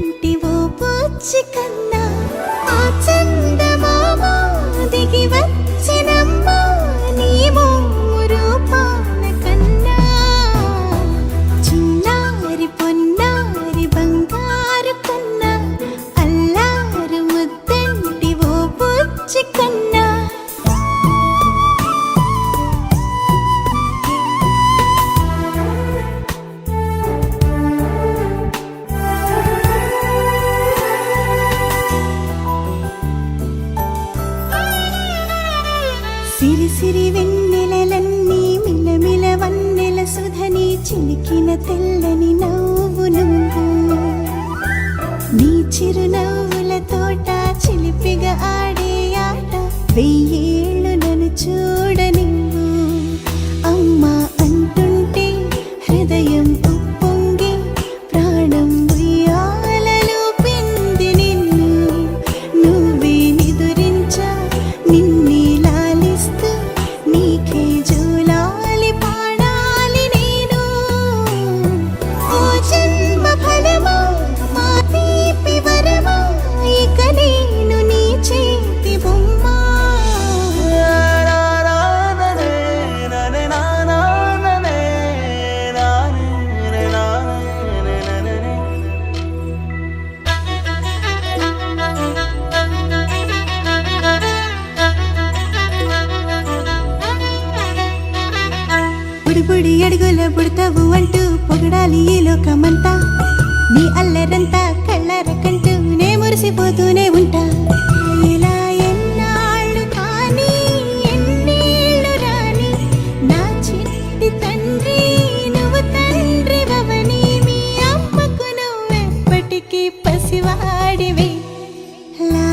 అంటుంటివో పూచి కన్నా ఆ చందమామ దిగి వచ్చినమ్మా నీ రూపాల కన్నా చిన్నారి పొన్నారి బంగారు కన్నా అల్లారు ముద్దంటివో పూచి కన్నా సిరి సిరి వెన్నెలలన్నీ మిలమిల వన్నెల సుధని చిలికిన తెల్లని నవ్వు నువ్వు నీ చిరునవ్వుల తోట చిలిపిగా ఆడే ఆట వెయ్యేళ్ళు నన్ను చూడనివ్వు అమ్మా అంటుంటే హృదయం ఉప్పొంగి ప్రాణం ఉయ్యాలలో పింది నిన్ను నువ్వే నిదురించా నిన్నే నీకే జూలాలి పాడాలి నేను ఓ జన్మ ఫలమా మా తీపి వరమా ఇక నేను నీ చేతి బొమ్మ బుడి అడుగుల బుడతావు అంటూ పొగడాలి ఈ లోకమంతా నీ అల్లరంతా కళ్ళరకంటూ నే మురిసిపోతూనే ఉంటా ఇలా ఎన్నాళ్ళు కానీ ఎన్నేళ్ళు రాని నా చిట్టి తండ్రి నువ్వు తండ్రి వవని మీ అమ్మకు నువ్వెప్పటికీ పసివాడివి లా